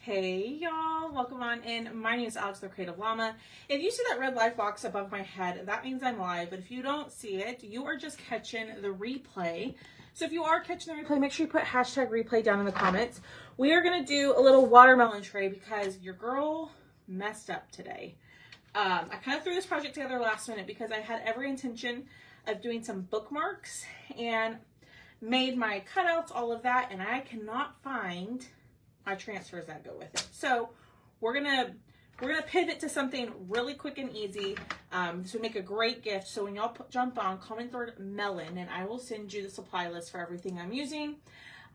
Hey y'all, welcome on in. My name is Alex, the Creative Llama. If you see that red live box above my head, that means I'm live. But if you don't see it, you are just catching the replay. So if you are catching the replay, make sure you put hashtag replay down in the comments. We are going to do a little watermelon tray because your girl messed up today. I kind of threw this project together last minute because I had every intention of doing some bookmarks and made my cutouts, all of that, and I cannot find my transfers that go with it. So we're gonna pivot to something really quick and easy. This would make a great gift. So when y'all jump on, comment the word melon, and I will send you the supply list for everything I'm using.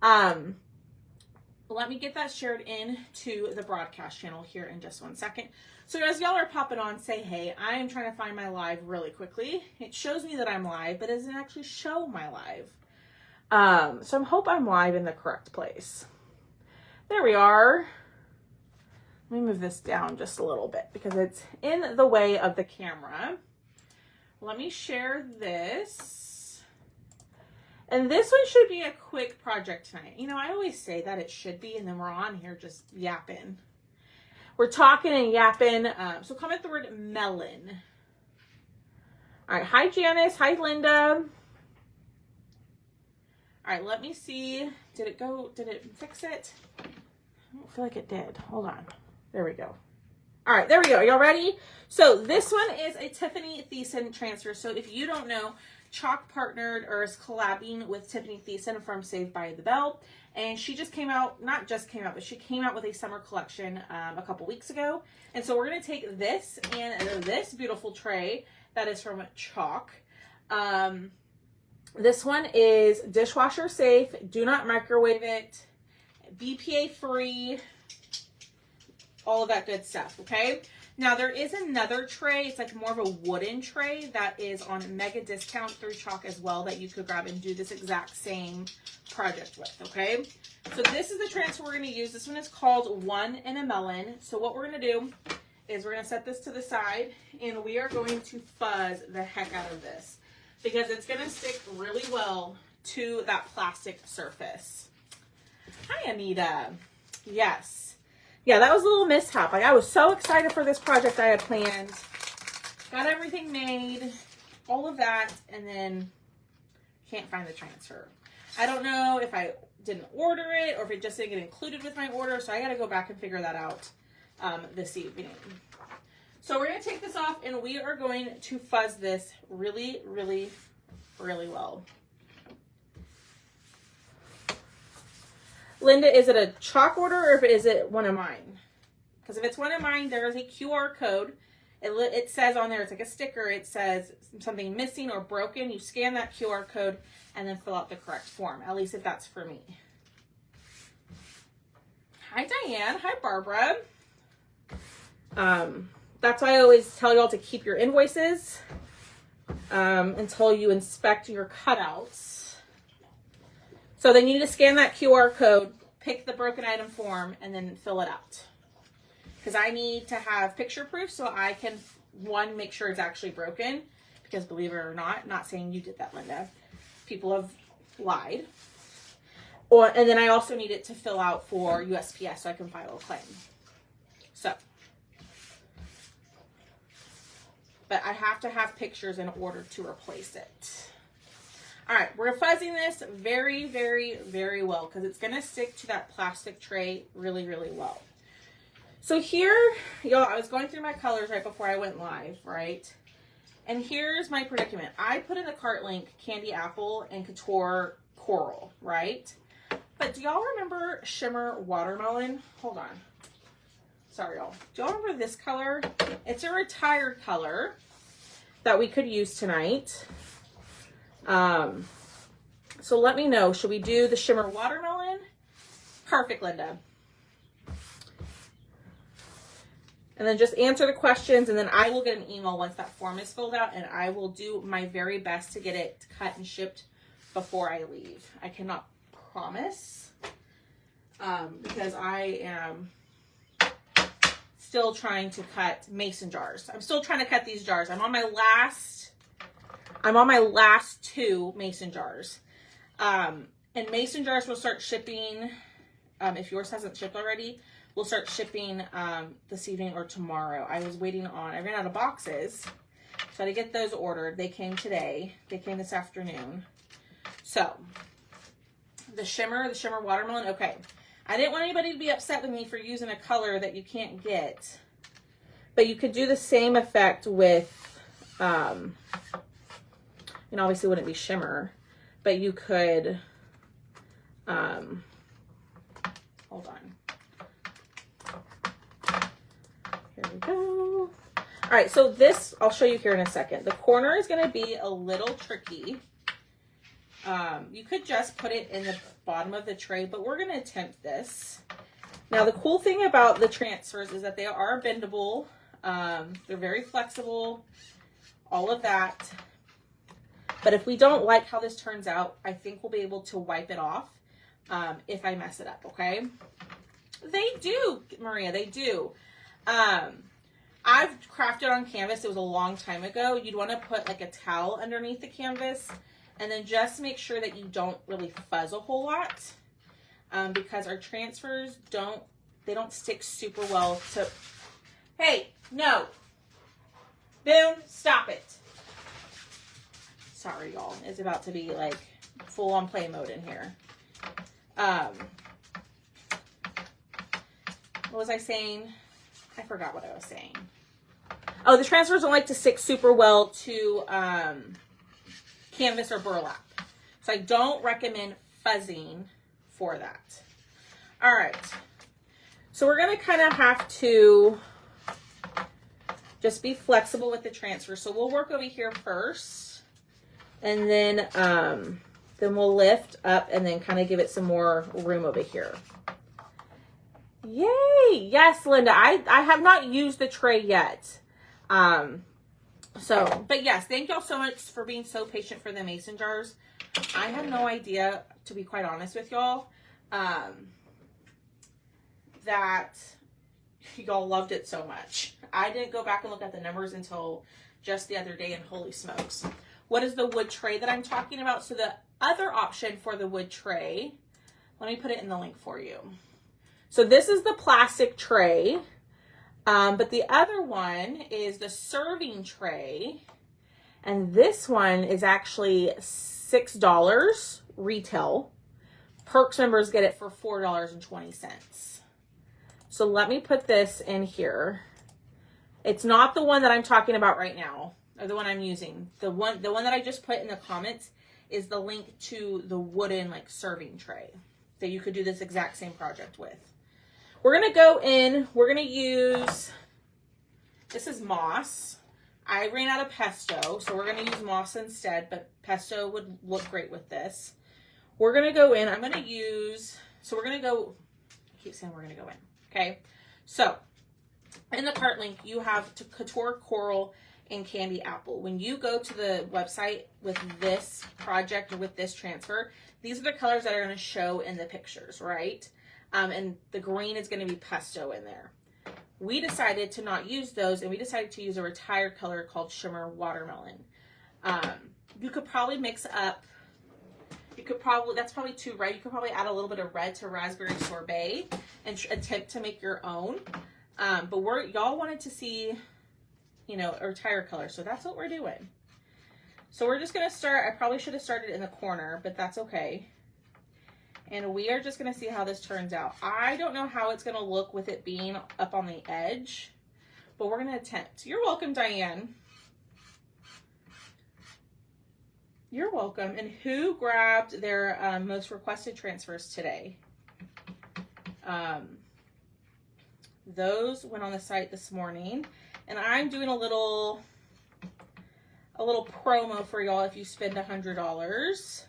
Let me get that shared into the broadcast channel here in just 1 second. So as y'all are popping on, say hey. I am trying to find my live really quickly. It shows me that I'm live, but it doesn't actually show my live. So I hope I'm live in the correct place. There we are. Let me move this down just a little bit because it's in the way of the camera. Let me share this. And this one should be a quick project tonight. You know, I always say that it should be, and then we're on here just yapping. We're talking and yapping. So comment the word melon. All right. Hi, Janice. Hi, Linda. All right, let me see. Did it fix it? I don't feel like it did. Hold on. There we go. All right, there we go. Y'all ready? So this one is a Tiffany Thiessen transfer. So if you don't know, Chalk partnered or is collabing with Tiffany Thiessen from Saved by the Bell. And she just came out, not just came out, but she came out with a summer collection a couple weeks ago. And so we're going to take this and this beautiful tray that is from Chalk. This one is dishwasher safe. Do not microwave it. BPA free. All of that good stuff, okay? Now, there is another tray. It's like more of a wooden tray that is on mega discount through Chalk as well that you could grab and do this exact same project with, okay? So this is the transfer we're going to use. This one is called One in a Melon. So what we're going to do is we're going to set this to the side, and we are going to fuzz the heck out of this, because it's going to stick really well to that plastic surface. Hi, Anita. Yes. Yeah, that was a little mishap. Like, I was so excited for this project I had planned. Got everything made, all of that, and then can't find the transfer. I don't know if I didn't order it or if it just didn't get included with my order, so I got to go back and figure that out this evening. So we're going to take this off and we are going to fuzz this really, really, really well. Linda, is it a Chalk order or is it one of mine? Because if it's one of mine, there is a QR code. It says on there, it's like a sticker. It says something missing or broken. You scan that QR code and then fill out the correct form, at least if that's for me. Hi, Diane. Hi, Barbara. That's why I always tell y'all to keep your invoices until you inspect your cutouts. So then you need to scan that QR code, pick the broken item form, and then fill it out. Because I need to have picture proof so I can, one, make sure it's actually broken. Because believe it or not saying you did that, Linda. People have lied. And then I also need it to fill out for USPS so I can file a claim. So. But I have to have pictures in order to replace it. All right, we're fuzzing this very, very, very well because it's going to stick to that plastic tray really, really well. So here, y'all, I was going through my colors right before I went live, right? And here's my predicament. I put in the cart link Candy Apple and Couture Coral, right? But do y'all remember Shimmer Watermelon? Hold on. Sorry, y'all. Do y'all remember this color? It's a retired color that we could use tonight. So let me know. Should we do the Shimmer Watermelon? Perfect, Linda. And then just answer the questions, and then I will get an email once that form is filled out, and I will do my very best to get it cut and shipped before I leave. I cannot promise because I am still trying to cut mason jars. I'm still trying to cut these jars. I'm on my last 2 mason jars. And mason jars will start shipping if yours hasn't shipped already, we'll start shipping this evening or tomorrow. I ran out of boxes, so I had to get those ordered. They came today. They came this afternoon. So, the shimmer watermelon. Okay. I didn't want anybody to be upset with me for using a color that you can't get. But you could do the same effect with, obviously it wouldn't be shimmer, but you could, hold on. Here we go. All right, so this, I'll show you here in a second. The corner is going to be a little tricky. You could just put it in the bottom of the tray, but we're going to attempt this. Now, the cool thing about the transfers is that they are bendable. They're very flexible, all of that. But if we don't like how this turns out, I think we'll be able to wipe it off if I mess it up, okay? They do, Maria, they do. I've crafted on canvas. It was a long time ago. You'd want to put like a towel underneath the canvas and then just make sure that you don't really fuzz a whole lot because our transfers don't stick super well to... Hey, no. Boom, stop it. Sorry, y'all. It's about to be like full on play mode in here. What was I saying? I forgot what I was saying. Oh, the transfers don't like to stick super well to canvas or burlap. So I don't recommend fuzzing for that. All right. So we're going to kind of have to just be flexible with the transfer. So we'll work over here first. And then we'll lift up and then kind of give it some more room over here. Yay! Yes, Linda. I have not used the tray yet. But yes, thank y'all so much for being so patient for the mason jars. I had no idea, to be quite honest with y'all, that y'all loved it so much. I didn't go back and look at the numbers until just the other day, and holy smokes. What is the wood tray that I'm talking about? So the other option for the wood tray, let me put it in the link for you. So this is the plastic tray, but the other one is the serving tray, and this one is actually $6 retail. Perks members get it for $4.20. So let me put this in here. It's not the one that I'm talking about right now, or the one I'm using. The one that I just put in the comments is the link to the wooden like serving tray that you could do this exact same project with. We're going to go in, we're going to use, this is moss. I ran out of pesto, so we're going to use moss instead, but pesto would look great with this. We're going to go in, I'm going to use, so we're going to go, I keep saying we're going to go in, okay? So, in the cart link, you have Couture Coral and Candy Apple. When you go to the website with this project or with this transfer, these are the colors that are going to show in the pictures, right? And the green is going to be pesto in there. We decided to not use those, and we decided to use a retired color called Shimmer Watermelon. You could probably mix up, that's probably too red. You could probably add a little bit of red to Raspberry Sorbet and attempt to make your own. But y'all wanted to see, a retired color, so that's what we're doing. So we're just going to start, I probably should have started in the corner, but that's okay. And we are just going to see how this turns out. I don't know how it's going to look with it being up on the edge, but we're going to attempt. You're welcome, Diane. You're welcome. And who grabbed their most requested transfers today? Those went on the site this morning. And I'm doing a little promo for y'all if you spend $100.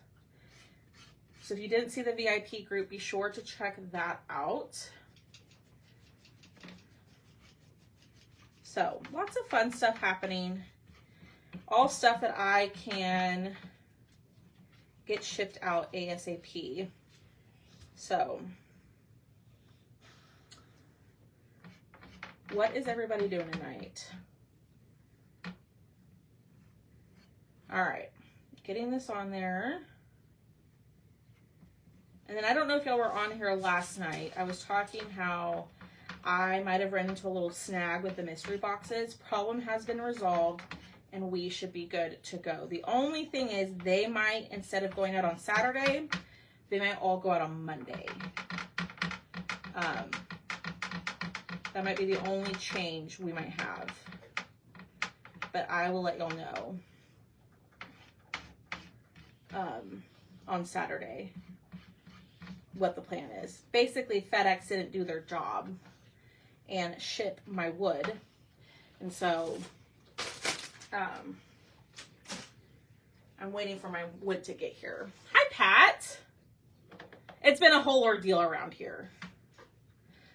So if you didn't see the VIP group, be sure to check that out. So lots of fun stuff happening. All stuff that I can get shipped out ASAP. So what is everybody doing tonight? All right, getting this on there. And then I don't know if y'all were on here last night. I was talking how I might have run into a little snag with the mystery boxes. Problem has been resolved and we should be good to go. The only thing is they might, instead of going out on Saturday, they might all go out on Monday. That might be the only change we might have. But I will let y'all know on Saturday what the plan is. Basically, FedEx didn't do their job and ship my wood. And so I'm waiting for my wood to get here. Hi, Pat. It's been a whole ordeal around here.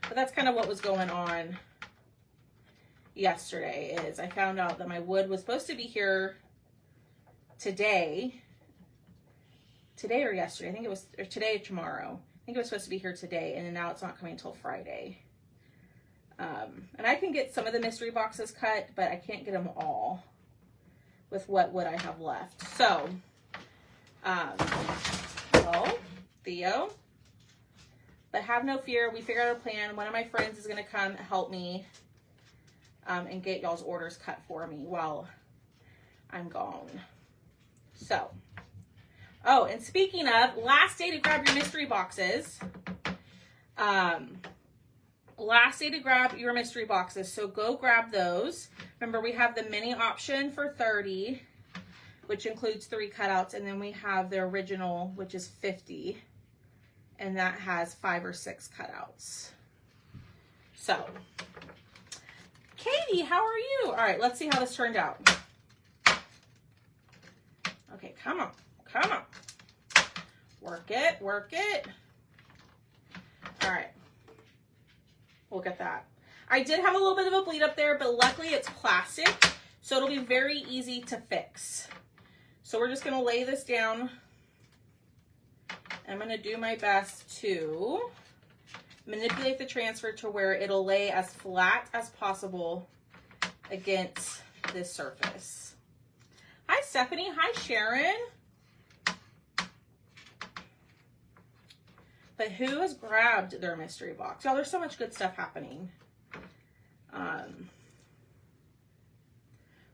But that's kind of what was going on yesterday is I found out that my wood was supposed to be here today. Today or yesterday. I think it was or today or tomorrow. I think it was supposed to be here today, and now it's not coming until Friday. And I can get some of the mystery boxes cut, but I can't get them all with what wood I have left. So, well, Theo, but have no fear. We figured out a plan. One of my friends is going to come help me and get y'all's orders cut for me while I'm gone. So, oh, and speaking of, last day to grab your mystery boxes. Last day to grab your mystery boxes. So go grab those. Remember, we have the mini option for $30, which includes 3 cutouts. And then we have the original, which is $50. And that has 5 or 6 cutouts. So, Katie, how are you? All right, let's see how this turned out. Okay, come on. Come on. Work it, work it. All right. We'll get that. I did have a little bit of a bleed up there, but luckily it's plastic, so it'll be very easy to fix. So we're just going to lay this down. I'm going to do my best to manipulate the transfer to where it'll lay as flat as possible against this surface. Hi, Stephanie. Hi, Sharon. But who has grabbed their mystery box? Y'all, there's so much good stuff happening.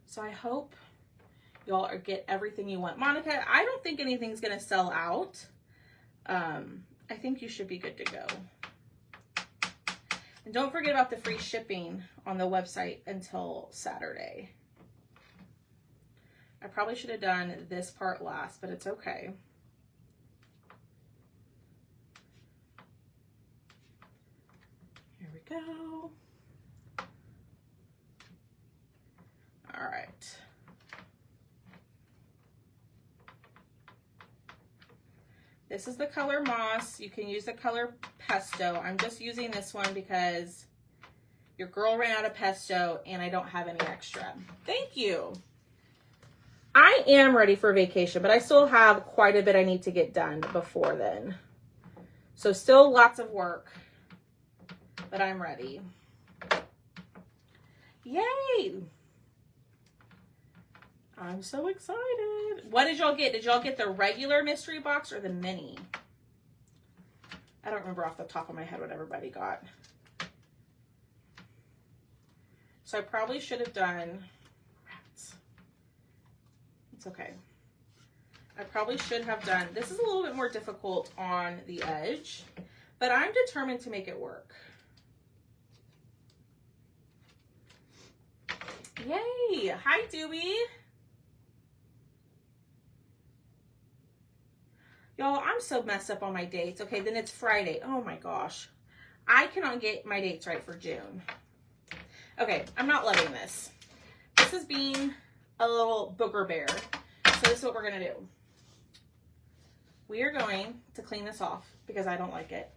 So I hope y'all get everything you want. Monica, I don't think anything's going to sell out. I think you should be good to go. And don't forget about the free shipping on the website until Saturday. I probably should have done this part last, but it's okay. Here we go. All right. This is the color Moss. You can use the color Pesto. I'm just using this one because your girl ran out of Pesto and I don't have any extra. Thank you. I am ready for vacation, but I still have quite a bit I need to get done before then. So still lots of work, but I'm ready. Yay! I'm so excited. What did y'all get? Did y'all get the regular mystery box or the mini? I don't remember off the top of my head what everybody got. So I probably should have done, rats. It's okay. I probably should have done, this is a little bit more difficult on the edge, but I'm determined to make it work. Yay! Hi, Dewey. Y'all, I'm so messed up on my dates. Okay, then it's Friday. Oh my gosh. I cannot get my dates right for June. Okay, I'm not loving this. This is being a little booger bear. So this is what we're going to do. We are going to clean this off because I don't like it.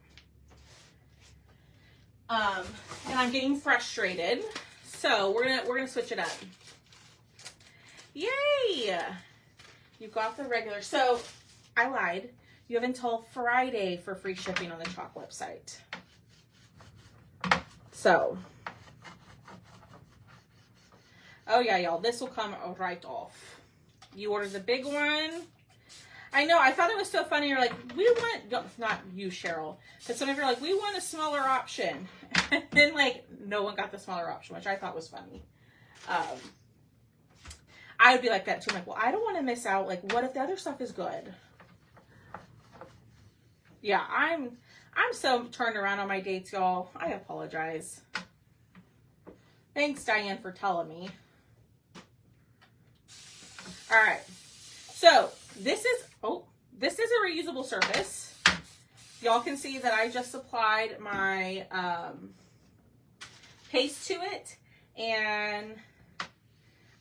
And I'm getting frustrated. So we're gonna switch it up. Yay! You got the regular. So I lied. You have until Friday for free shipping on the Chalk website. So, oh yeah, y'all, this will come right off. You ordered the big one. I know. I thought it was so funny. You're like, we want, not you, Cheryl, but some of you are like, we want a smaller option. And then, like, no one got the smaller option, which I thought was funny. I would be like that too. I'm like, well, I don't want to miss out. Like, what if the other stuff is good? Yeah, I'm so turned around on my dates, y'all. I apologize. Thanks, Diane, for telling me. All right. So this is a reusable surface. Y'all can see that I just applied my paste to it, and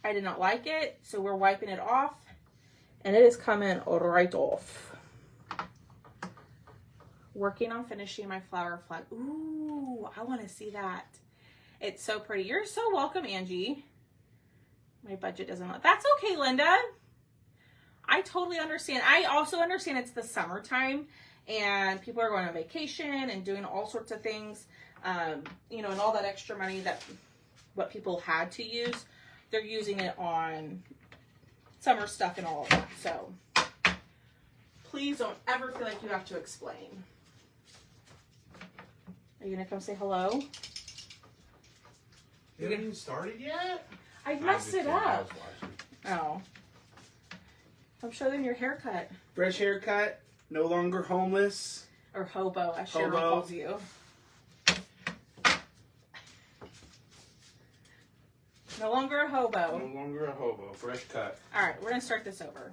I did not like it, so we're wiping it off, and it is coming right off. Working on finishing my flower flag. Ooh, I want to see that. It's so pretty. You're so welcome, Angie. My budget doesn't let. That's okay, Linda. I totally understand. I also understand it's the summertime and people are going on vacation and doing all sorts of things, you know, and all that extra money that what people had to use, they're using it on summer stuff and all of that. So please don't ever feel like you have to explain. Are you going to come say hello? You haven't even started yet? I messed it up. Oh. I'm showing them your haircut. Fresh haircut, no longer homeless. Or hobo, as Cheryl calls you. No longer a hobo. No longer a hobo. Fresh cut. All right, we're going to start this over.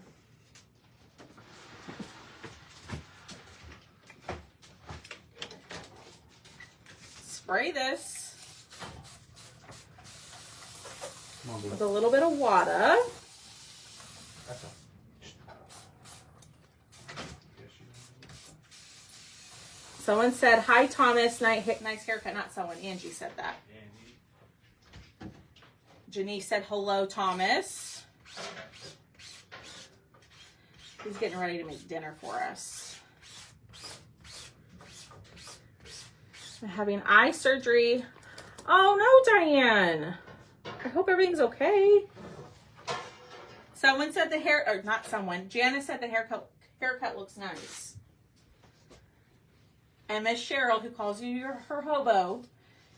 Spray this with a little bit of water. That's all. Someone said, hi, Thomas. Nice haircut. Not someone. Angie said that. Angie. Janice said, hello, Thomas. He's getting ready to make dinner for us. I'm having eye surgery. Oh, no, Diane. I hope everything's okay. Someone said the hair, or not someone, Janice said the haircut looks nice. And Miss Cheryl, who calls you her hobo,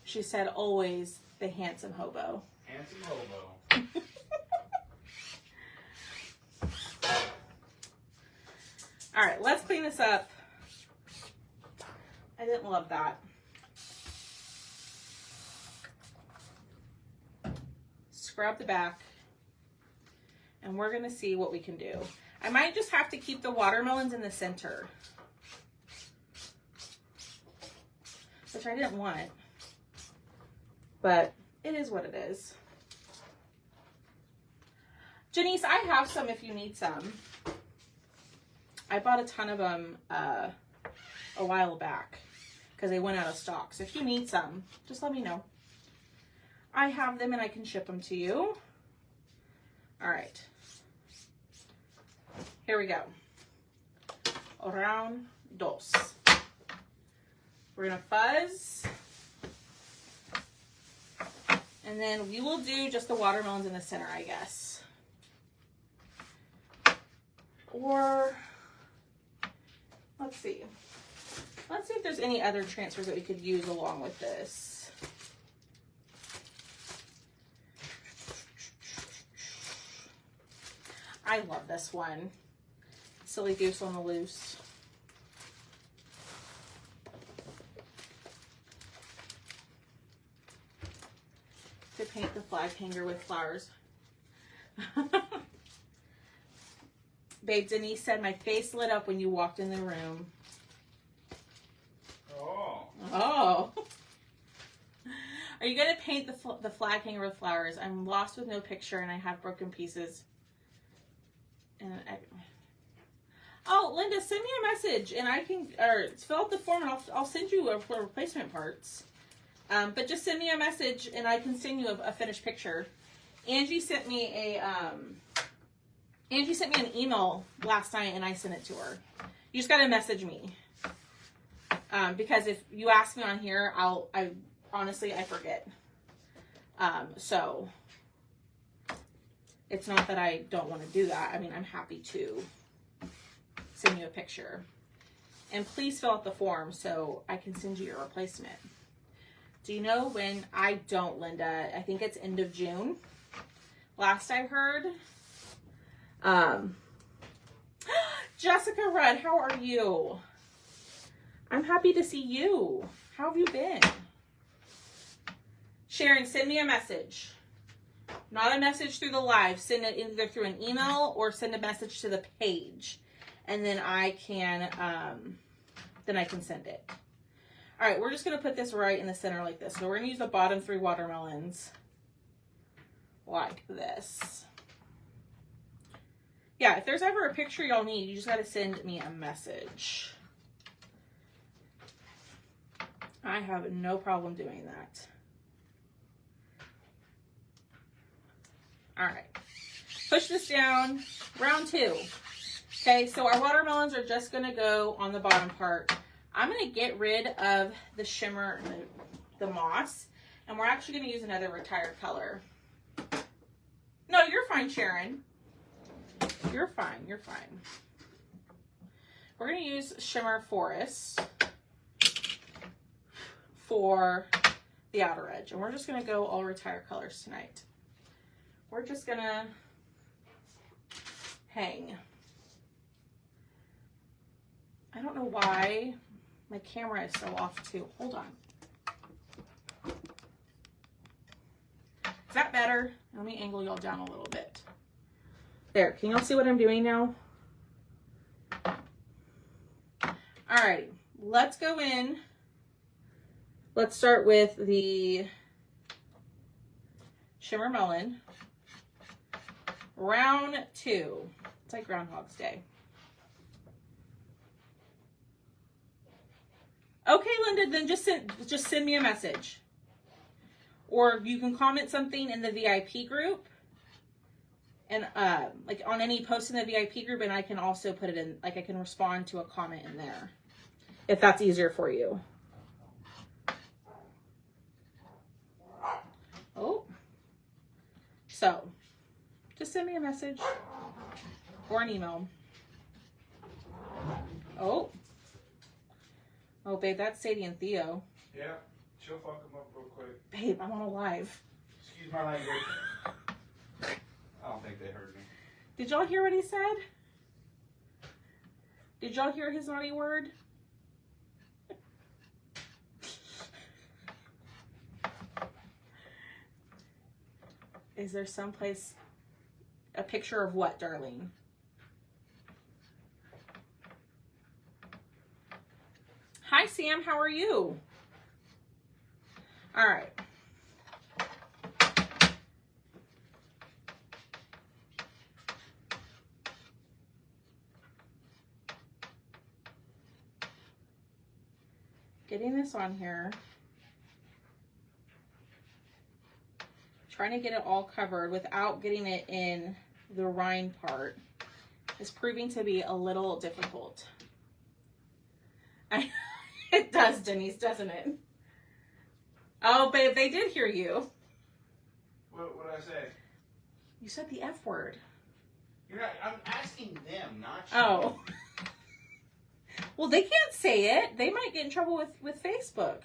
she said always the handsome hobo. Handsome hobo. All right, let's clean this up. I didn't love that. Scrub the back. And we're going to see what we can do. I might just have to keep the watermelons in the center, which I didn't want. But it is what it is. Janice, I have some if you need some. I bought a ton of them a while back because they went out of stock. So if you need some, just let me know. I have them and I can ship them to you. All right. Here we go. Round dos. We're going to fuzz. And then we will do just the watermelons in the center, I guess. Or, let's see. Let's see if there's any other transfers that we could use along with this. I love this one. Silly Goose on the Loose. To paint the flag hanger with flowers. Babe, Denise said my face lit up when you walked in the room. Oh. Oh. Are you going to paint the flag hanger with flowers? I'm lost with no picture and I have broken pieces. And oh, Linda, send me a message and I can, or fill out the form and I'll send you a replacement parts. But just send me a message and I can send you a finished picture. Angie sent me an email last night and I sent it to her. You just gotta message me. Because if you ask me on here, I honestly forget. So it's not that I don't want to do that. I mean, I'm happy to. send you a picture. And please fill out the form so I can send you your replacement. Do you know when? I don't, Linda. I think it's end of June. Last I heard. Jessica Rudd, how are you? I'm happy to see you. How have you been? Sharon, send me a message. Not a message through the live. Send it either through an email or send a message to the page. And then I can send it. All right, we're just going to put this right in the center like this. So we're going to use the bottom 3 watermelons like this. Yeah, if there's ever a picture y'all need, you just got to send me a message. I have no problem doing that. All right, push this down, round 2. Okay, so our watermelons are just gonna go on the bottom part. I'm gonna get rid of the shimmer, the moss, and we're actually gonna use another retired color. No, you're fine, Sharon. You're fine, you're fine. We're gonna use Shimmer Forest for the outer edge, and we're just gonna go all retired colors tonight. We're just gonna hang. I don't know why my camera is so off too. Hold on. Is that better? Let me angle y'all down a little bit. There, can y'all see what I'm doing now? Alrighty, let's go in. Let's start with the Shimmer Melon. Round 2. It's like Groundhog's Day. Okay, Linda, then just send me a message. Or you can comment something in the VIP group. And like on any post in the VIP group, and I can also put it in, like I can respond to a comment in there. If that's easier for you. Oh. So, just send me a message or an email. Oh. Oh, babe, that's Sadie and Theo. Yeah, she'll fuck them up real quick. Babe, I'm on a live. Excuse my language. I don't think they heard me. Did y'all hear what he said? Did y'all hear his naughty word? Is there someplace, a picture of what, darling? Hi, Sam. How are you? All right. Getting this on here. Trying to get it all covered without getting it in the rind part is proving to be a little difficult. It does, Denise, doesn't it? Oh, babe, they did hear you. What did I say? You said the F word. You're not. I'm asking them, not you. Oh. Well, they can't say it. They might get in trouble with Facebook.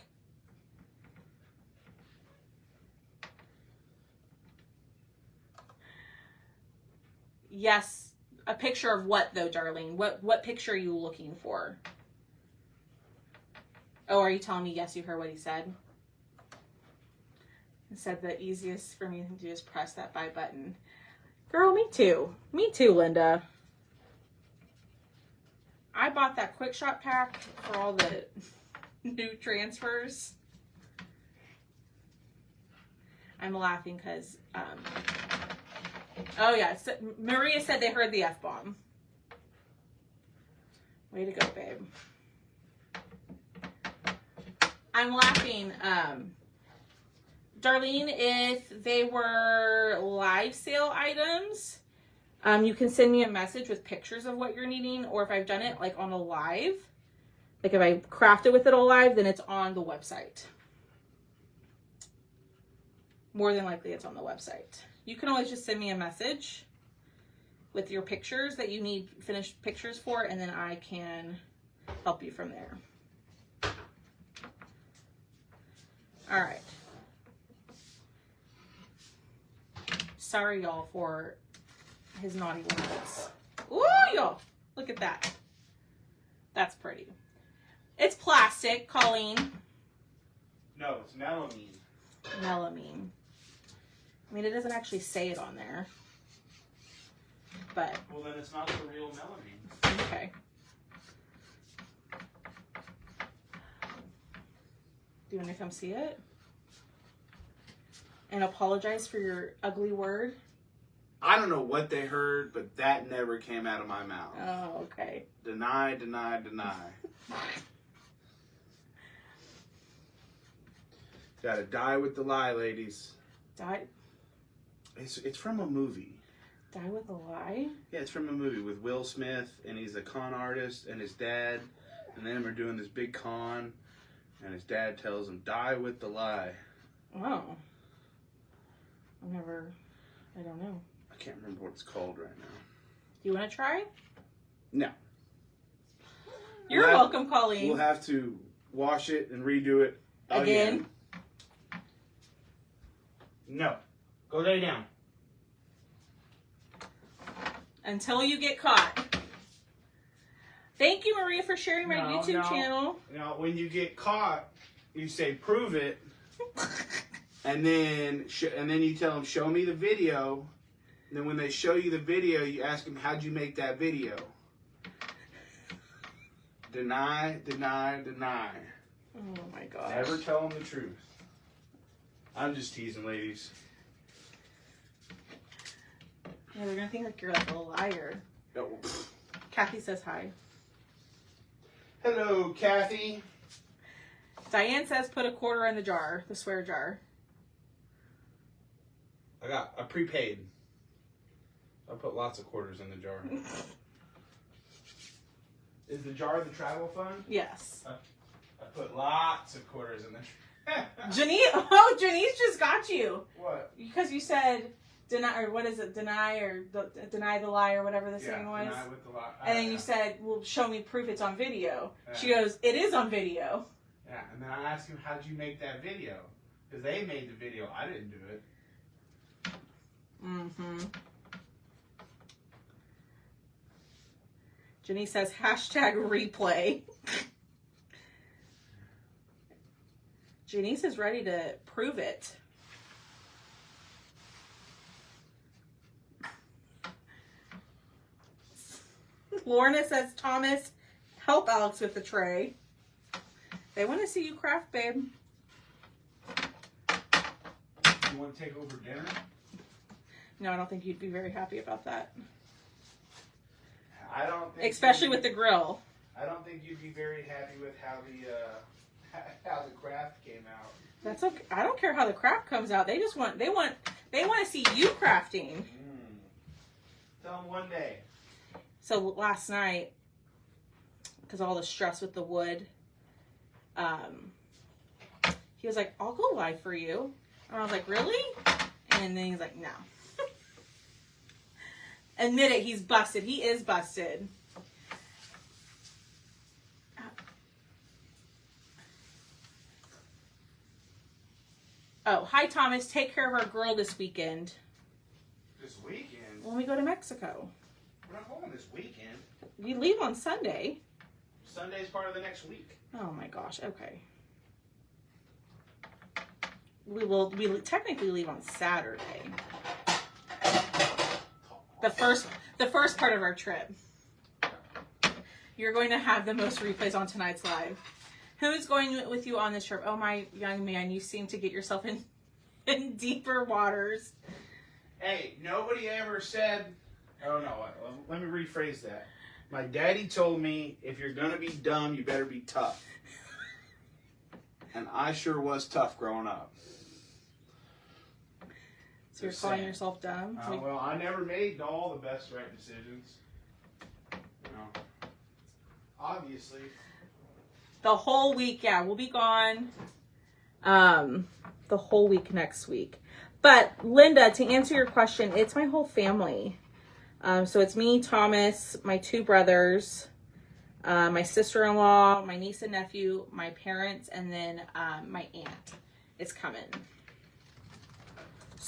Yes. A picture of what, though, darling? What picture are you looking for? Oh, are you telling me yes, you heard what he said? He said the easiest for me to do is press that buy button. Girl, me too. Me too, Linda. I bought that quick shop pack for all the new transfers. I'm laughing because, oh yeah, so Maria said they heard the F-bomb. Way to go, babe. I'm laughing. Darlene, if they were live sale items, you can send me a message with pictures of what you're needing, or if I've done it like on a live, like if I crafted with it all live, then it's on the website. More than likely it's on the website. You can always just send me a message with your pictures that you need finished pictures for, and then I can help you from there. All right. Sorry, y'all, for his naughty words. Ooh, y'all. Look at that. That's pretty. It's plastic, Colleen. No, it's melamine. Melamine. I mean, it doesn't actually say it on there. But. Well, then it's not the real melamine. Okay. Do you want to come see it? And apologize for your ugly word? I don't know what they heard, but that never came out of my mouth. Oh, okay. Deny, deny, deny. Gotta die with the lie, ladies. Die? It's from a movie. Die with a lie? Yeah, it's from a movie with Will Smith, and he's a con artist, and his dad, and them are doing this big con, and his dad tells him, die with the lie. Oh. I don't know. I can't remember what it's called right now. Do you want to try? No. You're welcome, Colleen. We'll have to wash it and redo it Again? No. Go lay down. Until you get caught. Thank you, Maria, for sharing my YouTube channel. Now, when you get caught, you say, prove it. And then you tell them, show me the video. And then when they show you the video, you ask them, how'd you make that video? Deny, deny, deny. Oh my gosh. Never tell them the truth. I'm just teasing, ladies. Yeah, they're gonna think like you're like a liar. Oh. Kathy says hi. Hello, Kathy. Diane says put a quarter in the jar, the swear jar. I prepaid. I put lots of quarters in the jar. Is the jar the travel fund? Yes. I put lots of quarters in there. Janice just got you. What? Because you said deny, or what is it, deny the lie, or whatever the saying was. Deny with the lie. And then you said, well, show me proof it's on video. She goes, it is on video. Yeah, and then I asked him, how'd you make that video? Because they made the video. I didn't do it. Mm-hmm. Janice says, hashtag replay. Janice is ready to prove it. Lorna says, Thomas, help Alex with the tray. They want to see you craft, babe. You want to take over dinner? No, I don't think you'd be very happy about that. I don't think. Especially with the grill. I don't think you'd be very happy with how the craft came out. That's okay. I don't care how the craft comes out. They want to see you crafting. Tell them one day. So last night, because all the stress with the wood, he was like, I'll go live for you. And I was like, really? And then he's like, no. Admit it, he's busted. He is busted. Oh, hi, Thomas. Take care of our girl this weekend. This weekend? When we go to Mexico. We're not going this weekend. We leave on Sunday. Sunday's part of the next week. Oh my gosh, okay. We technically leave on Saturday. The first part of our trip. You're going to have the most replays on tonight's live. Who is going with you on this trip? Oh, my young man, you seem to get yourself in deeper waters. Hey, nobody ever said... Oh, no. Let me rephrase that. My daddy told me, if you're going to be dumb, you better be tough. And I sure was tough growing up. So you're calling yourself dumb? Well, I never made all the best right decisions. You know, obviously. The whole week, yeah, we'll be gone. The whole week next week. But Linda, to answer your question, it's my whole family. So it's me, Thomas, my two brothers, my sister-in-law, my niece and nephew, my parents, and then my aunt is coming.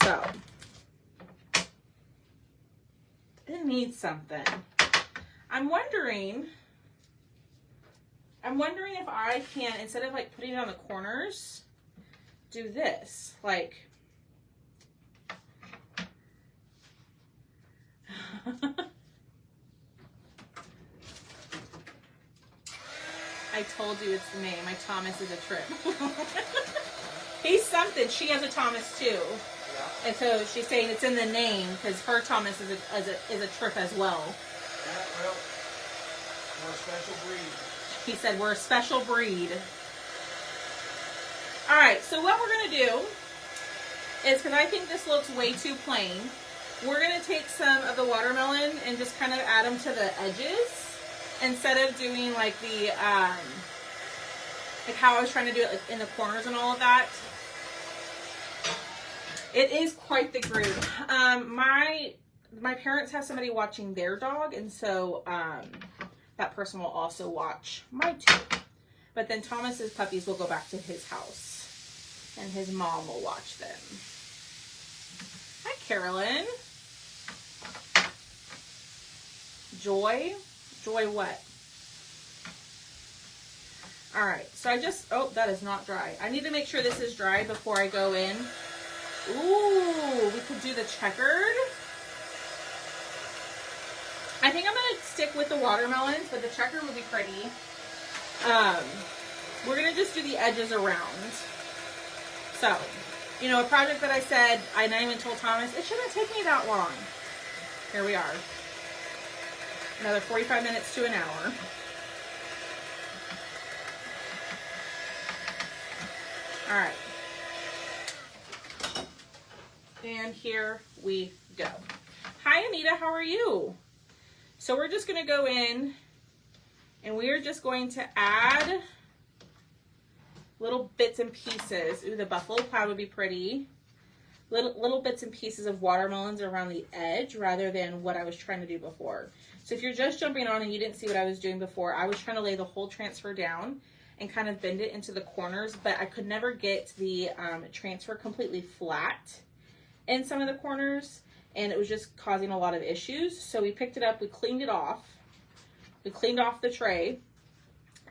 So it needs something. I'm wondering if I can, instead of like putting it on the corners, do this. Like, I told you it's the name. My Thomas is a trip. He's something. She has a Thomas too. Yeah. And so she's saying it's in the name because her Thomas is a trip as well. Yeah, well, we're a special breed. He said we're a special breed. All right, so what we're going to do is, because I think this looks way too plain, we're going to take some of the watermelon and just kind of add them to the edges instead of doing like the, like how I was trying to do it like in the corners and all of that. It is quite the group. My parents have somebody watching their dog, and so that person will also watch my two. But then Thomas's puppies will go back to his house, and his mom will watch them. Hi, Carolyn. Joy? Joy what? All right, so I just, oh, that is not dry. I need to make sure this is dry before I go in. Ooh, we could do the checkered. I think I'm going to stick with the watermelons, but the checkered would be pretty. We're going to just do the edges around. So, you know, a project that I said, I not even told Thomas, it shouldn't take me that long. Here we are. Another 45 minutes to an hour. All right. And here we go. Hi, Anita. How are you? So we're just going to go in and we are just going to add little bits and pieces. Ooh, the buffalo cloud would be pretty. Little bits and pieces of watermelons around the edge rather than what I was trying to do before. So if you're just jumping on and you didn't see what I was doing before, I was trying to lay the whole transfer down and kind of bend it into the corners, but I could never get the transfer completely flat in some of the corners, and it was just causing a lot of issues. So we picked it up, we cleaned it off. We cleaned off the tray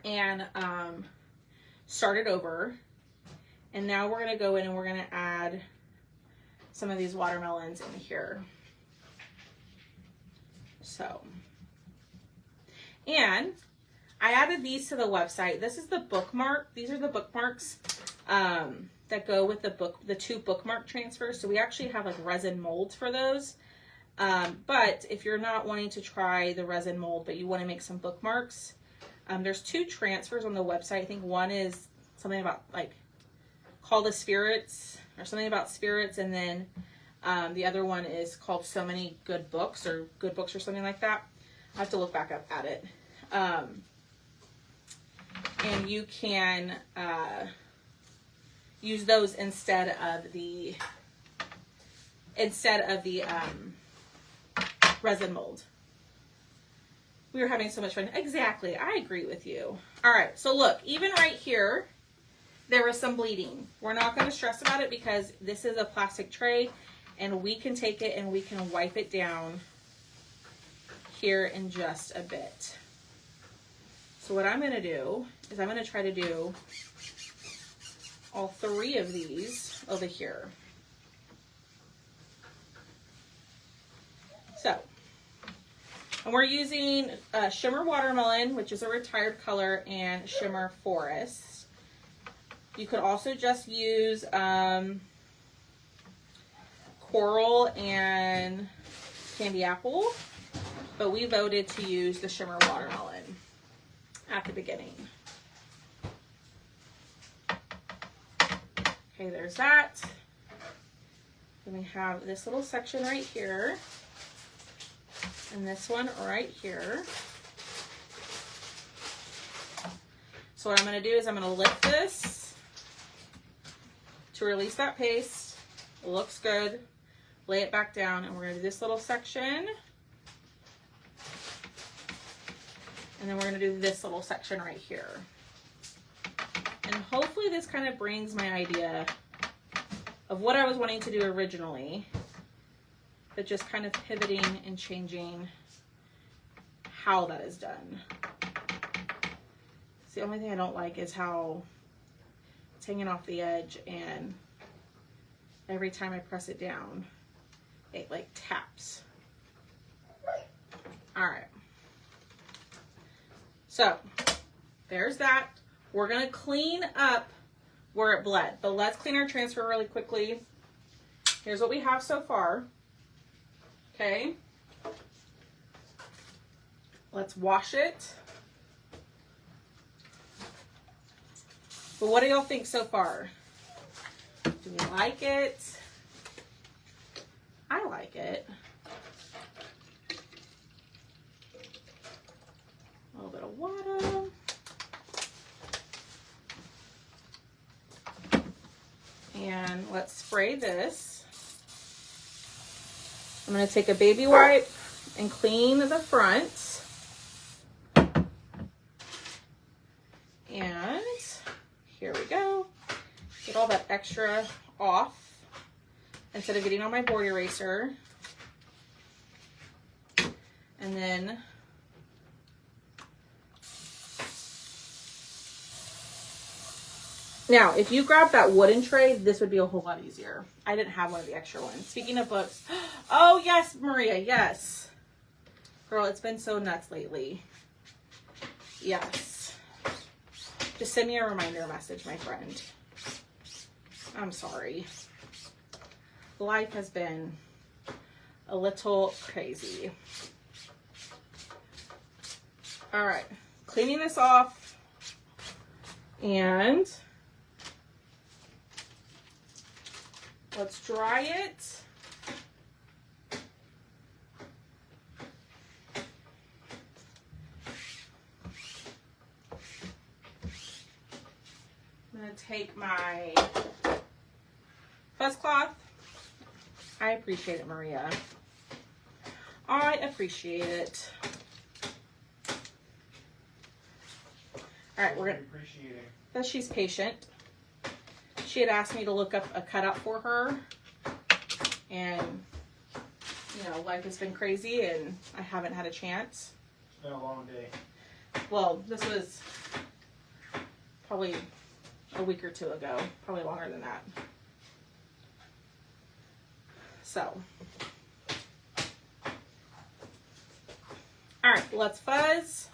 and started over. And now we're gonna go in and we're gonna add some of these watermelons in here. So, and I added these to the website. This is the bookmark. These are the bookmarks that go with the two bookmark transfers. So we actually have like resin molds for those. But if you're not wanting to try the resin mold, but you want to make some bookmarks, there's two transfers on the website. I think one is something about like Call the Spirits or something about spirits. And then the other one is called So Many Good Books or Good Books or something like that. I have to look back up at it. And you can use those instead of the resin mold. We were having so much fun. Exactly. I agree with you. All right. So look, even right here, there was some bleeding. We're not going to stress about it because this is a plastic tray and we can take it and we can wipe it down here in just a bit. So what I'm going to do is I'm going to try to do all three of these over here. So, and we're using Shimmer Watermelon, which is a retired color, and Shimmer Forest. You could also just use Coral and Candy Apple, but we voted to use the Shimmer Watermelon at the beginning. Okay, there's that. Then we have this little section right here. And this one right here. So what I'm going to do is I'm going to lift this to release that paste. It looks good. Lay it back down, and we're going to do this little section. And then we're going to do this little section right here. And hopefully this kind of brings my idea of what I was wanting to do originally, but just kind of pivoting and changing how that is done. The only thing I don't like is how it's hanging off the edge, and every time I press it down, it like taps. All right. So there's that. We're going to clean up where it bled, but let's clean our transfer really quickly. Here's what we have so far. Okay. Let's wash it. But what do y'all think so far? Do we like it? I like it. A little bit of water. And let's spray this. I'm going to take a baby wipe and clean the front. And here we go. Get all that extra off instead of getting on my board eraser. And then now, if you grab that wooden tray, this would be a whole lot easier. I didn't have one of the extra ones. Speaking of books, oh yes, Maria, yes. Girl, it's been so nuts lately. Yes. Just send me a reminder message, my friend. I'm sorry. Life has been a little crazy. All right, cleaning this off, and let's dry it. I'm going to take my fuzz cloth. I appreciate it, Maria. I appreciate it. All right, we're going to appreciate it. That she's patient. She had asked me to look up a cutout for her, and you know, life has been crazy and I haven't had a chance. It's been a long day. Well, this was probably a week or two ago, probably longer than that. So, all right, let's fuzz.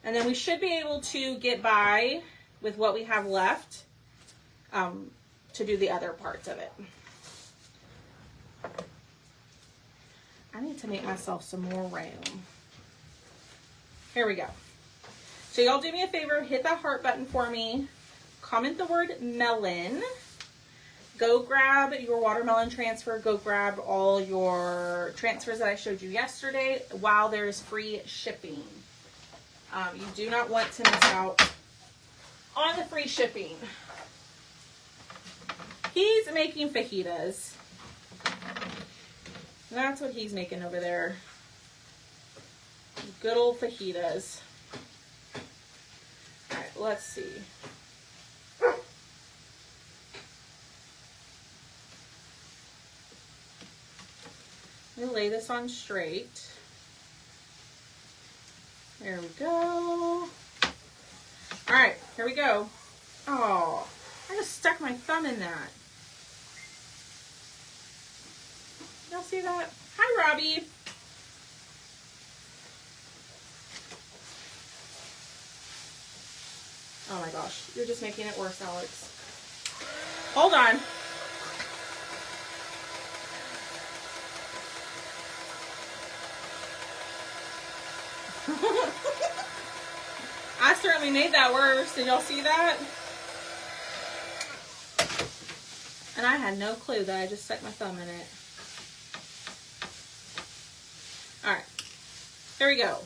And then we should be able to get by with what we have left to do the other parts of it. I need to make myself some more room. Here we go. So y'all do me a favor, hit that heart button for me. Comment the word melon. Go grab your watermelon transfer. Go grab all your transfers that I showed you yesterday while there's free shipping. You do not want to miss out on the free shipping. He's making fajitas. That's what he's making over there. Good old fajitas. All right, let's see. Let me lay this on straight. There we go. All right, here we go. Oh, I just stuck my thumb in that. Y'all see that? Hi, Robbie. Oh my gosh, you're just making it worse, Alex. Hold on. I certainly made that worse. Did y'all see that? And I had no clue that I just stuck my thumb in it. All right, here we go.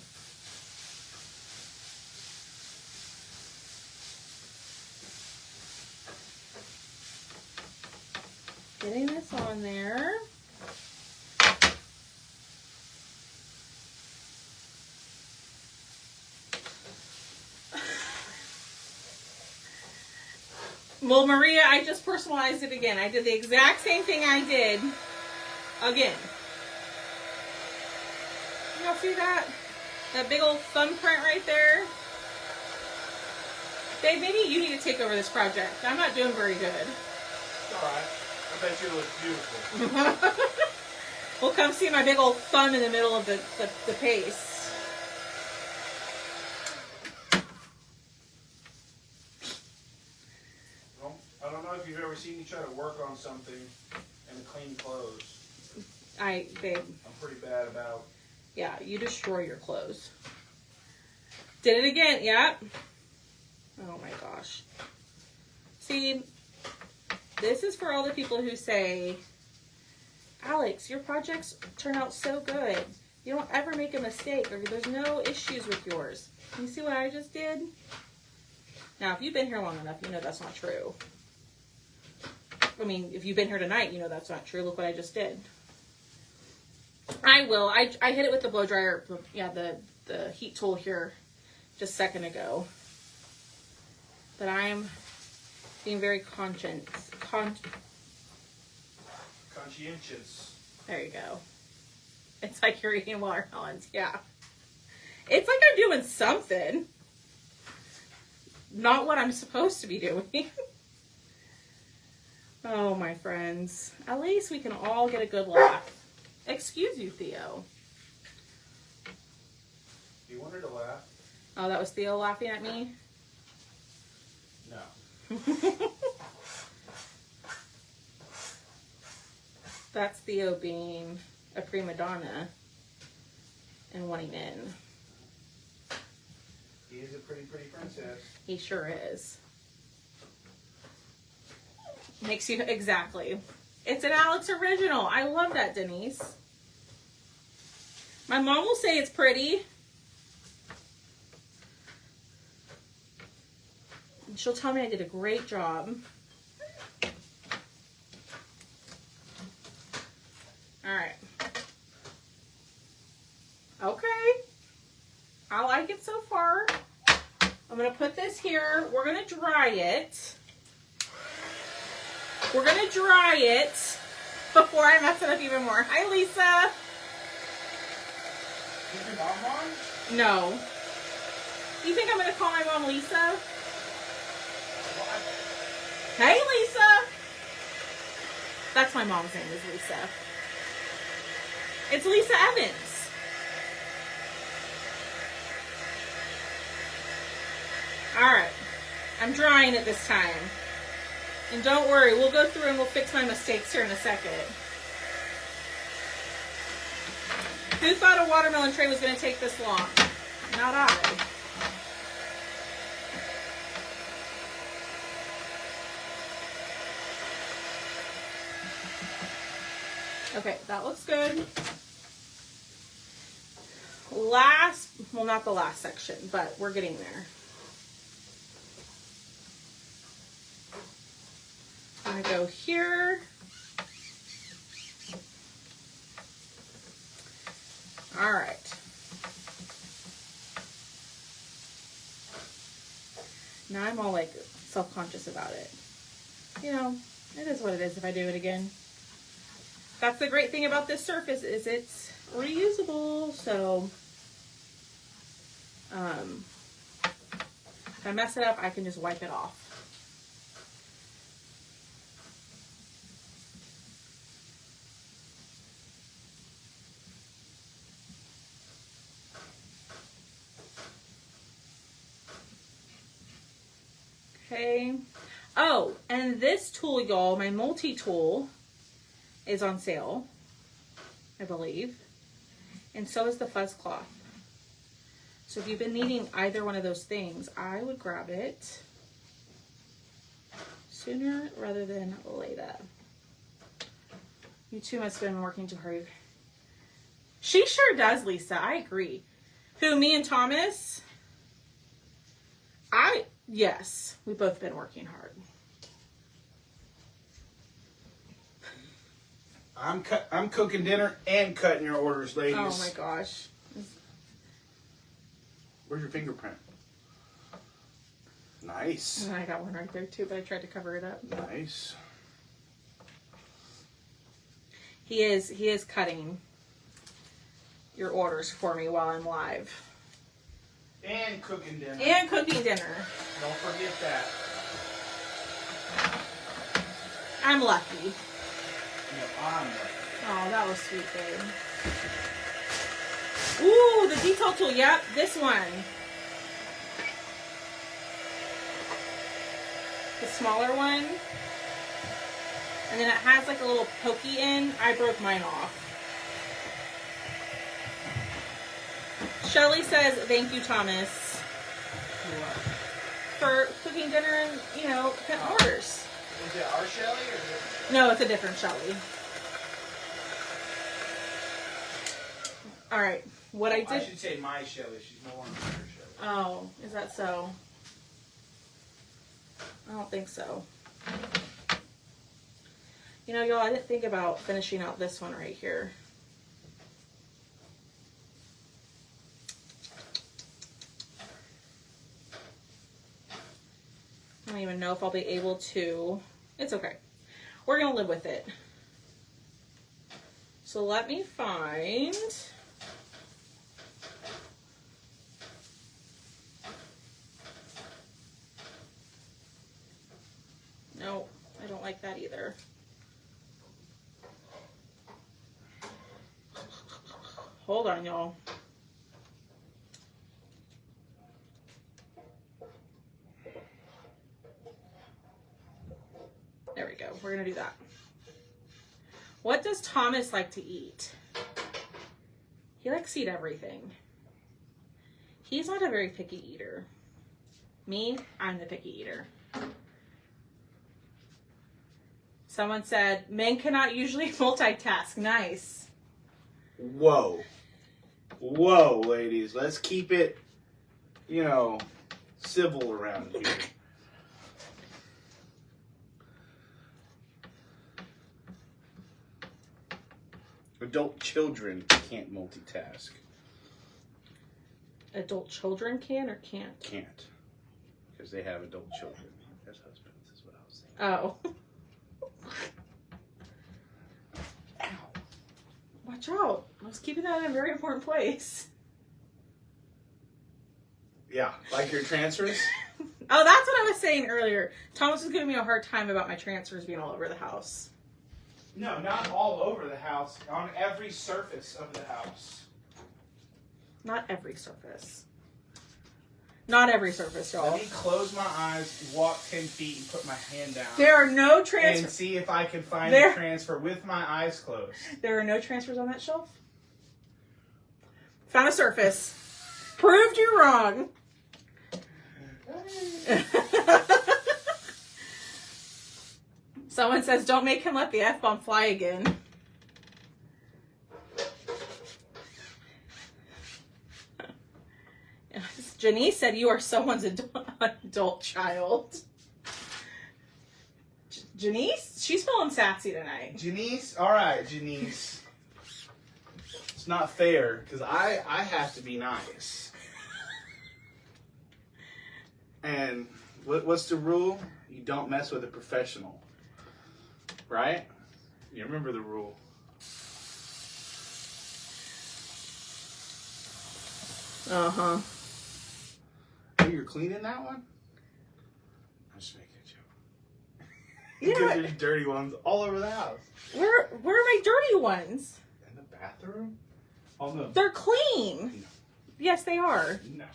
Getting this on there. Well, Maria, I just personalized it again. I did the exact same thing I did again. Y'all see that? That big old thumbprint right there? Babe, maybe you need to take over this project. I'm not doing very good. It's alright. I bet you it looks beautiful. Well, come see my big old thumb in the middle of the paste. Well, I don't know if you've ever seen me try to work on something in clean clothes. Babe. I'm pretty bad about. Yeah, you destroy your clothes. Did it again, yep. Oh my gosh. See, this is for all the people who say, Alex, your projects turn out so good. You don't ever make a mistake, or there's no issues with yours. You see what I just did? Now, if you've been here long enough, you know that's not true. I mean, if you've been here tonight, you know that's not true. Look what I just did. I will. I hit it with the blow dryer, yeah, the heat tool here just a second ago. But I'm being very conscientious. There you go. It's like you're eating watermelons. Yeah. It's like I'm doing something. Not what I'm supposed to be doing. Oh, my friends. At least we can all get a good laugh. Excuse you, Theo. You wanted to laugh? Oh, that was Theo laughing at me? No. That's Theo being a prima donna and wanting in. He is a pretty princess. He sure is. Makes you, exactly. It's an Alex original. I love that, Denise. My mom will say it's pretty. She'll tell me I did a great job. All right. Okay. I like it so far. I'm going to put this here. We're going to dry it. We're going to dry it before I mess it up even more. Hi, Lisa. Is your mom on? No. You think I'm going to call my mom Lisa? What? Hey, Lisa. That's my mom's name is Lisa. It's Lisa Evans. All right. I'm drying it this time. And don't worry, we'll go through and we'll fix my mistakes here in a second. Who thought a watermelon tray was going to take this long? Not I. Okay, that looks good. Well, not the last section, but we're getting there. I'm gonna go here. All right. Now I'm all like self-conscious about it. You know, it is what it is if I do it again. That's the great thing about this surface is it's reusable. So if I mess it up, I can just wipe it off. Okay. Oh, and this tool, y'all, my multi-tool is on sale, I believe. And so is the fuzz cloth. So if you've been needing either one of those things, I would grab it sooner rather than later. You two must have been working too hard. She sure does, Lisa. I agree. Who, me and Thomas? Yes, we've both been working hard. I'm cooking dinner and cutting your orders, ladies. Oh my gosh. Where's your fingerprint? Nice. And I got one right there too, but I tried to cover it up. Nice. He is cutting your orders for me while I'm live. And cooking dinner. And cooking dinner. Don't forget that. I'm lucky. No, I'm lucky. Oh, that was sweet, babe. Ooh, the detail tool. Yep, this one. The smaller one. And then it has like a little pokey end. I broke mine off. Shelly says, thank you, Thomas, for cooking dinner and, you know, cutting orders. Is it our Shelly or is it? No, it's a different Shelly. All right. What I did. I should say my Shelly. She's no longer her Shelly. Oh, is that so? I don't think so. You know, y'all, I didn't think about finishing out this one right here. I don't even know if I'll be able to. It's okay. We're going to live with it. So let me find... No, I don't like that either. Hold on, y'all. There we go. We're going to do that. What does Thomas like to eat? He likes to eat everything. He's not a very picky eater. Me, I'm the picky eater. Someone said, men cannot usually multitask. Nice. Whoa. Whoa, ladies. Let's keep it, you know, civil around here. Adult children can't multitask. Adult children can or can't? Can't. Because they have adult children as husbands, is what I was saying. Oh. Ow. Watch out. I was keeping that in a very important place. Yeah, like your transfers? Oh, that's what I was saying earlier. Thomas was giving me a hard time about my transfers being all over the house. No, not all over the house. On every surface of the house. Not every surface. Not every surface, y'all. Let me close my eyes, walk 10 feet, and put my hand down. There are no And transfers. see if I can find the transfer with my eyes closed. There are no transfers on that shelf. Found a surface. Proved you wrong. Someone says, don't make him let the F-bomb fly again. Janice said, you are someone's adult child. Janice? She's feeling sassy tonight. Janice? Alright, Janice. It's not fair, because I have to be nice. And what's the rule? You don't mess with a professional. Right? You remember the rule. Uh-huh. Oh, you're cleaning that one? I'm just making a joke. You know Because what? there's dirty ones all over the house. Where are my dirty ones? In the bathroom? Oh, no. They're clean. No. Yes, they are. No.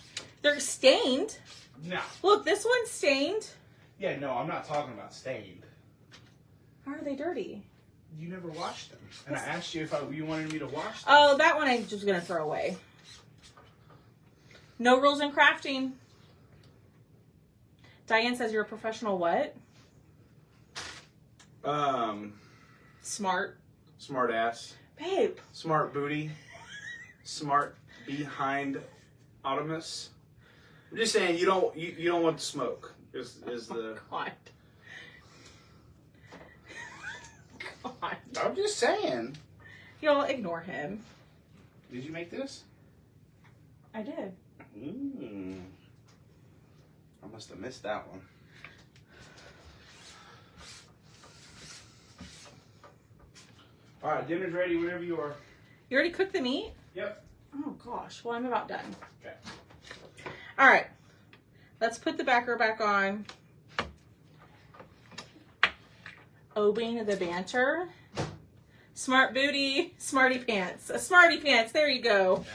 They're stained. No. Look, this one's stained. Yeah, no, I'm not talking about stained. How are they dirty? You never washed them. And I asked you if you wanted me to wash them. Oh, that one I'm just going to throw away. No rules in crafting. Diane says you're a professional what? Smart ass. Babe. Smart booty. Smart behind Automus. I'm just saying you don't want the smoke. Is the God. God. I'm just saying. Y'all ignore him. Did you make this? I did. I must have missed that one. All right, dinner's ready whenever you are. You already cooked the meat? Yep. Oh gosh, well I'm about done. Okay. All right, let's put the backer back on. Obeying the banter. Smart booty, smarty pants. A smarty pants, there you go. Yeah.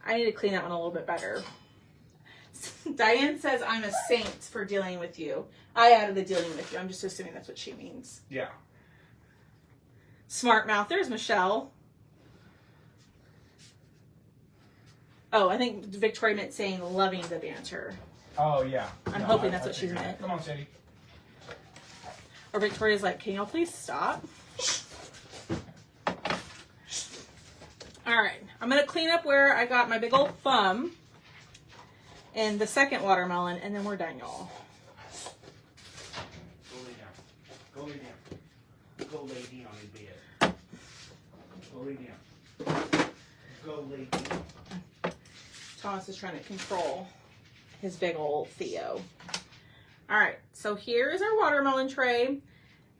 I need to clean that one a little bit better. Diane says I'm a saint for dealing with you. I added the dealing with you. I'm just assuming that's what she means. Yeah. Smart mouth. There's Michelle. Oh, I think Victoria meant saying loving the banter. Oh, yeah. I'm hoping that's what she meant. Come on, Sadie. Or Victoria's like, can y'all please stop? All right. I'm going to clean up where I got my big old thumb in the second watermelon, and then we're done, y'all. Go lay down. Go lay down. Go lay down in bed. Go lay down. Go lay down. Thomas is trying to control his big old Theo. All right, so here's our watermelon tray.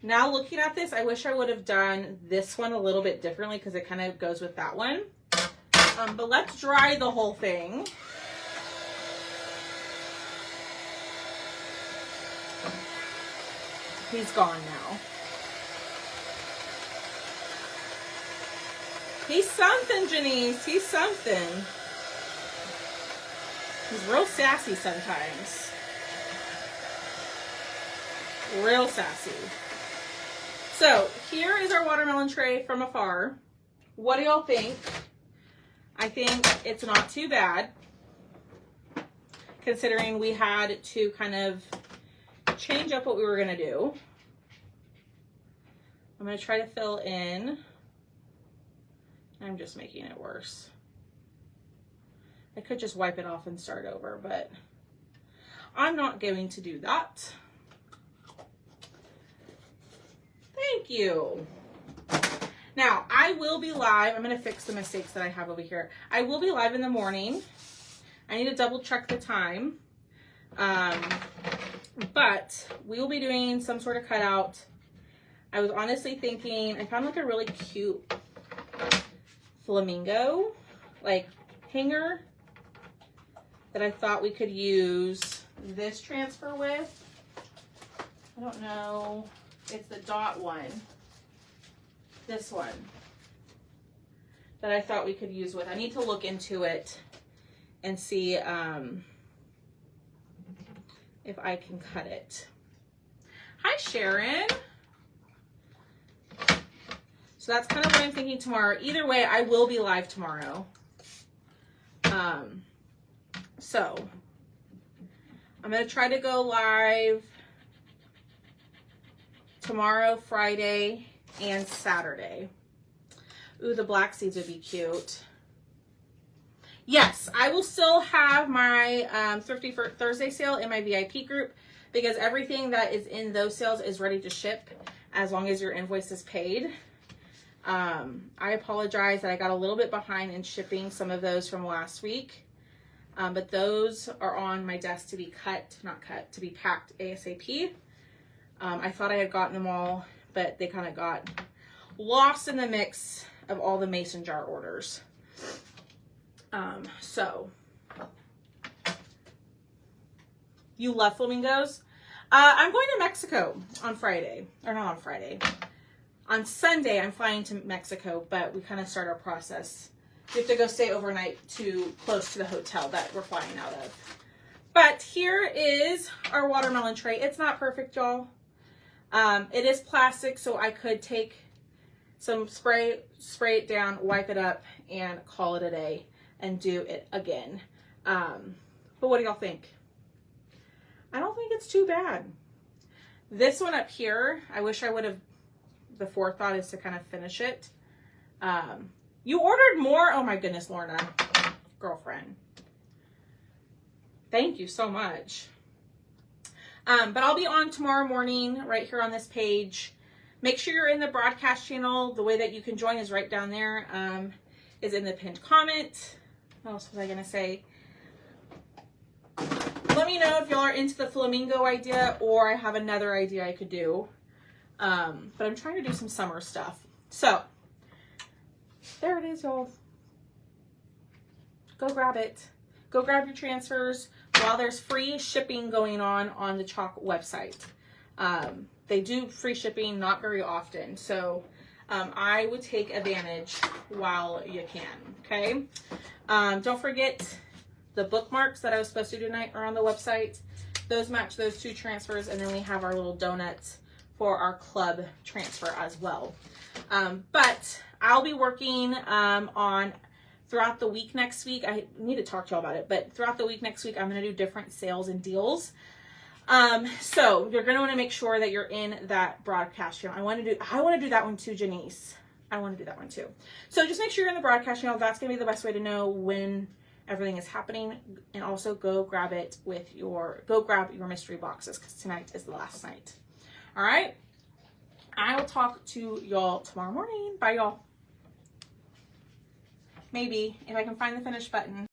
Now looking at this, I wish I would have done this one a little bit differently because it kind of goes with that one. But let's dry the whole thing. He's gone now. He's something, Janice. He's something. He's real sassy sometimes. Real sassy. So here is our watermelon tray from afar. What do y'all think? I think it's not too bad, considering we had to kind of change up what we were going to do. I'm going to try to fill in. I'm just making it worse. I could just wipe it off and start over, but I'm not going to do that. Thank you. Now, I will be live. I'm going to fix the mistakes that I have over here. I will be live in the morning. I need to double check the time. But we will be doing some sort of cutout. I was honestly thinking, I found like a really cute flamingo, like hanger that I thought we could use this transfer with. I don't know. It's the dot one. This one that I thought we could use with. I need to look into it and see if I can cut it. Hi, Sharon. So that's kind of what I'm thinking tomorrow. Either way, I will be live tomorrow. So I'm going to try to go live tomorrow, Friday, and Saturday. Ooh, the black seeds would be cute. Yes, I will still have my Thrifty for Thursday sale in my VIP group because everything that is in those sales is ready to ship as long as your invoice is paid. I apologize that I got a little bit behind in shipping some of those from last week. But those are on my desk to be to be packed ASAP. I thought I had gotten them all, but they kind of got lost in the mix of all the mason jar orders. So you love flamingos? I'm going to Mexico on Friday, or not on Friday. On Sunday, I'm flying to Mexico, but we kind of start our process. We have to go stay overnight close to the hotel that we're flying out of. But here is our watermelon tray. It's not perfect, y'all. It is plastic, so I could take some spray it down, wipe it up, and call it a day and do it again. But what do y'all think? I don't think it's too bad. This one up here, I wish I would have, the forethought is to kind of finish it. You ordered more? Oh my goodness, Lorna, girlfriend. Thank you so much. But I'll be on tomorrow morning right here on this page. Make sure you're in the broadcast channel. The way that you can join is right down there. Is in the pinned comment. What else was I going to say? Let let me know if y'all are into the flamingo idea, or I have another idea I could do. But I'm trying to do some summer stuff. So there it is, y'all. Go grab it. Go grab your transfers while there's free shipping going on the Chalk website. They do free shipping not very often, so I would take advantage while you can, okay? Don't forget the bookmarks that I was supposed to do tonight are on the website. Those match those 2 transfers, and then we have our little donuts for our club transfer as well. But I'll be working on throughout the week next week. I need to talk to y'all about it, but throughout the week next week, I'm going to do different sales and deals. So you're going to want to make sure that you're in that broadcast channel. I want to do that one too, Janice. I want to do that one too. So just make sure you're in the broadcast channel. That's going to be the best way to know when everything is happening. And also go grab your mystery boxes, because tonight is the last night. All right. I will talk to y'all tomorrow morning. Bye, y'all. Maybe if I can find the finish button.